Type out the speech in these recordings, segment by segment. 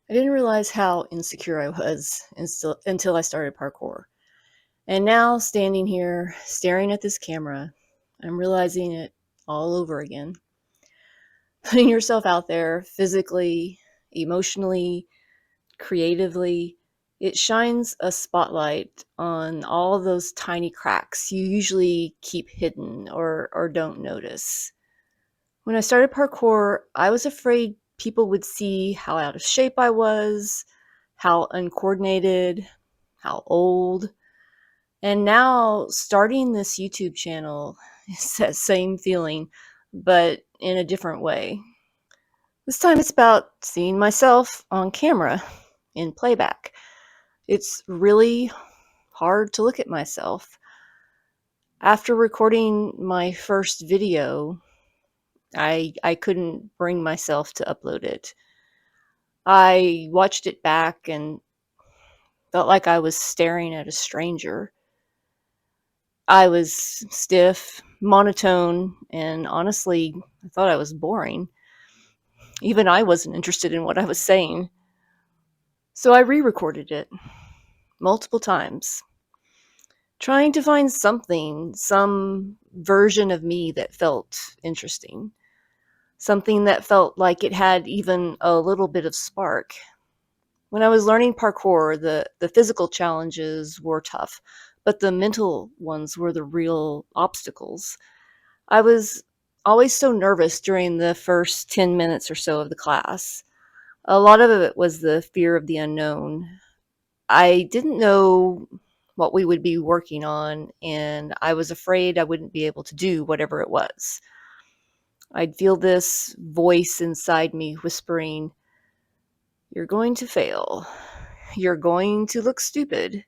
I didn't realize how insecure I was until I started parkour. And now, standing here, staring at this camera, I'm realizing it all over again. Putting yourself out there physically, emotionally, creatively, it shines a spotlight on all those tiny cracks you usually keep hidden or don't notice. When I started parkour, I was afraid people would see how out of shape I was, how uncoordinated, how old. And now starting this YouTube channel is that same feeling, but in a different way. This time it's about seeing myself on camera in playback. It's really hard to look at myself. After recording my first video, I couldn't bring myself to upload it. I watched it back and felt like I was staring at a stranger. I was stiff, monotone, and honestly, I thought I was boring. Even I wasn't interested in what I was saying. So I re recorded it multiple times, trying to find something, some version of me that felt interesting, something that felt like it had even a little bit of spark. When I was learning parkour, the physical challenges were tough, but the mental ones were the real obstacles. I was always so nervous during the first 10 minutes or so of the class. A lot of it was the fear of the unknown. I didn't know what we would be working on, and I was afraid I wouldn't be able to do whatever it was. I'd feel this voice inside me whispering, "You're going to fail. You're going to look stupid."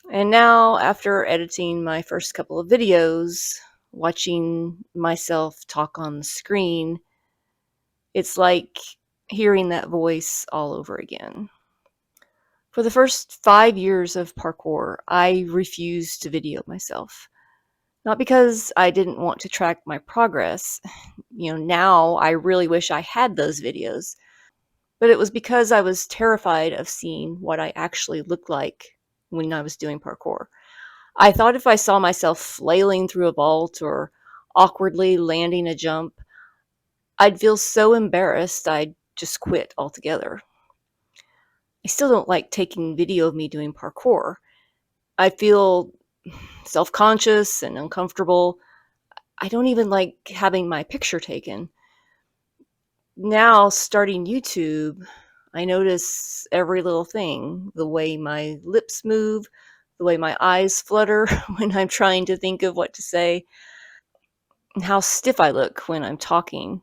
And now, after editing my first couple of videos, watching myself talk on the screen, it's like hearing that voice all over again. For the first 5 years of parkour, I refused to video myself. Not because I didn't want to track my progress. Now I really wish I had those videos. But it was because I was terrified of seeing what I actually looked like when I was doing parkour. I thought if I saw myself flailing through a vault or awkwardly landing a jump, I'd feel so embarrassed I'd just quit altogether. I still don't like taking video of me doing parkour. I feel self-conscious and uncomfortable. I don't even like having my picture taken. Now, starting YouTube, I notice every little thing, the way my lips move, the way my eyes flutter when I'm trying to think of what to say, and how stiff I look when I'm talking.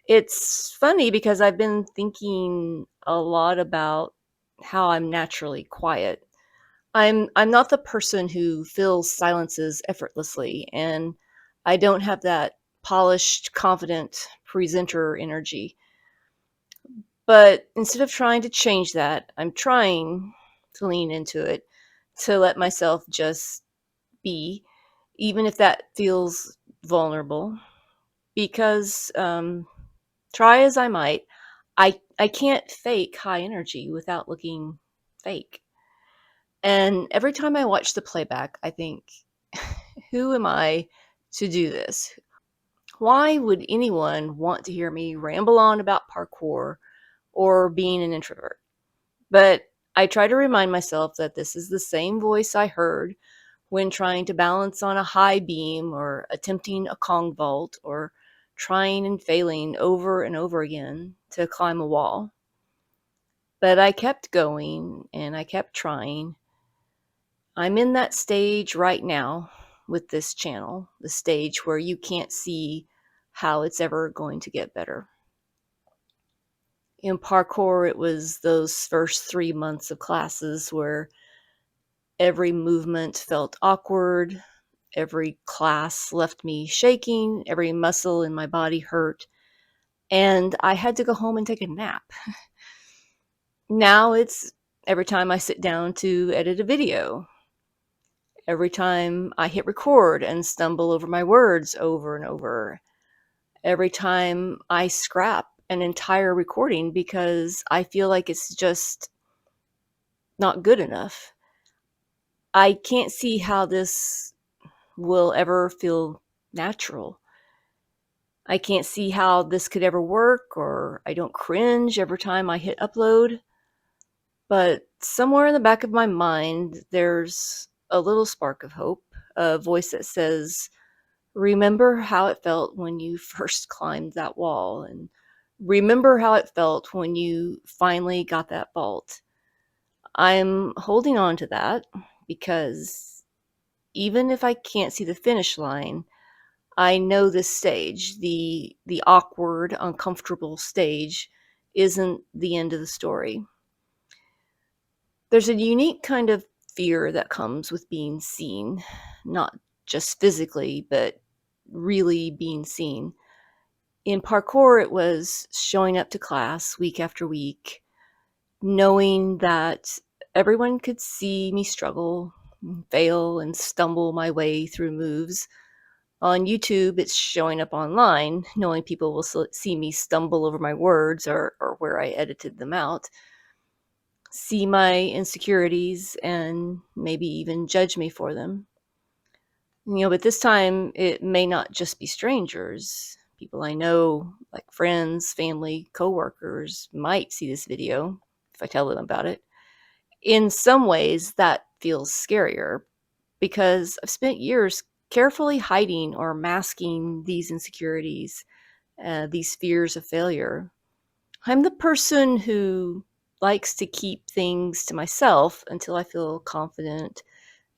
It's funny because I've been thinking a lot about how I'm naturally quiet. I'm not the person who fills silences effortlessly, and I don't have that polished, confident presenter energy. But instead of trying to change that, I'm trying to lean into it, to let myself just be, even if that feels vulnerable. Because try as I might, I can't fake high energy without looking fake. And every time I watch the playback, I think, who am I to do this? Why would anyone want to hear me ramble on about parkour or being an introvert? But I try to remind myself that this is the same voice I heard when trying to balance on a high beam or attempting a Kong vault or trying and failing over and over again to climb a wall. But I kept going and I kept trying. I'm in that stage right now with this channel, the stage where you can't see how it's ever going to get better. In parkour, it was those first 3 months of classes where every movement felt awkward, every class left me shaking, every muscle in my body hurt, and I had to go home and take a nap. Now it's every time I sit down to edit a video, every time I hit record and stumble over my words over and over, every time I scrap an entire recording because I feel like it's just not good enough. I can't see how this will ever feel natural. I can't see how this could ever work, or I don't cringe every time I hit upload. But somewhere in the back of my mind, there's a little spark of hope, a voice that says, remember how it felt when you first climbed that wall, and remember how it felt when you finally got that vault. I'm holding on to that because even if I can't see the finish line, I know this stage, the awkward, uncomfortable stage, isn't the end of the story. There's a unique kind of fear that comes with being seen, not just physically, but really being seen. In parkour, it was showing up to class week after week, knowing that everyone could see me struggle, fail, and stumble my way through moves. On YouTube, it's showing up online, knowing people will see me stumble over my words or where I edited them out, see my insecurities, and maybe even judge me for them. But this time it may not just be strangers. People I know, like friends, family, coworkers, might see this video if I tell them about it. In some ways, that feels scarier because I've spent years carefully hiding or masking these insecurities, these fears of failure. I'm the person who likes to keep things to myself until I feel confident,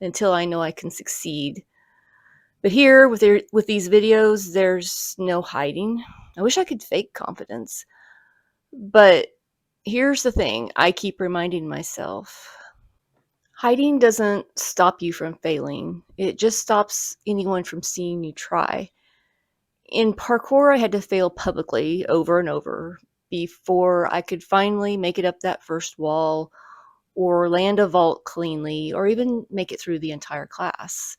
until I know I can succeed. But here, with these videos, there's no hiding. I wish I could fake confidence. But here's the thing I keep reminding myself. Hiding doesn't stop you from failing. It just stops anyone from seeing you try. In parkour, I had to fail publicly over and over before I could finally make it up that first wall or land a vault cleanly or even make it through the entire class.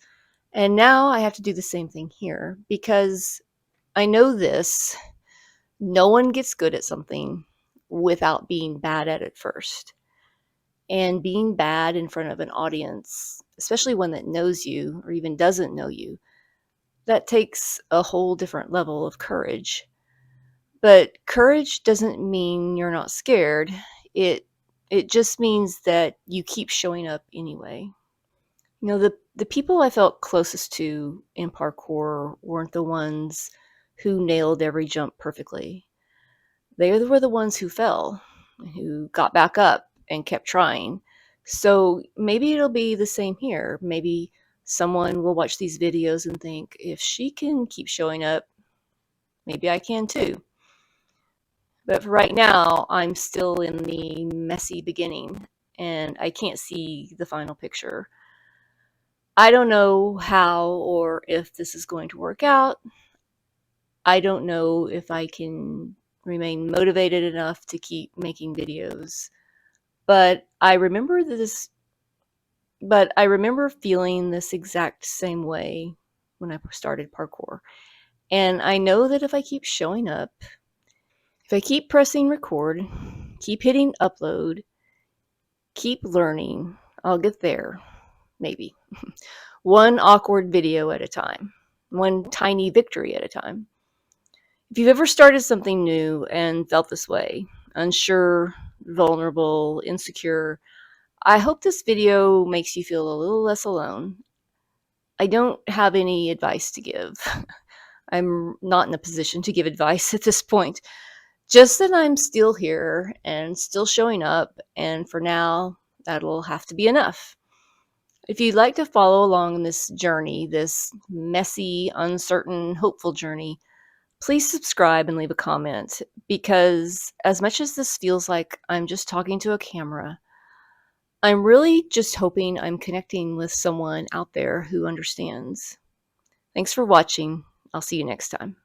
And now I have to do the same thing here because I know this. No one gets good at something without being bad at it first. And being bad in front of an audience, especially one that knows you or even doesn't know you, that takes a whole different level of courage. But courage doesn't mean you're not scared. It it just means that you keep showing up anyway. The people I felt closest to in parkour weren't the ones who nailed every jump perfectly. They were the ones who fell, who got back up and kept trying. So maybe it'll be the same here. Maybe someone will watch these videos and think, if she can keep showing up, maybe I can too. But for right now, I'm still in the messy beginning and I can't see the final picture. I don't know how or if this is going to work out. I don't know if I can remain motivated enough to keep making videos. But I remember feeling this exact same way when I started parkour. And I know that if I keep showing up, if I keep pressing record, keep hitting upload, keep learning, I'll get there. Maybe. One awkward video at a time. One tiny victory at a time. If you've ever started something new and felt this way, unsure, vulnerable, insecure, I hope this video makes you feel a little less alone. I don't have any advice to give. I'm not in a position to give advice at this point. Just that I'm still here and still showing up, and for now, that'll have to be enough. If you'd like to follow along in this journey, this messy, uncertain, hopeful journey, please subscribe and leave a comment, because as much as this feels like I'm just talking to a camera, I'm really just hoping I'm connecting with someone out there who understands. Thanks for watching. I'll see you next time.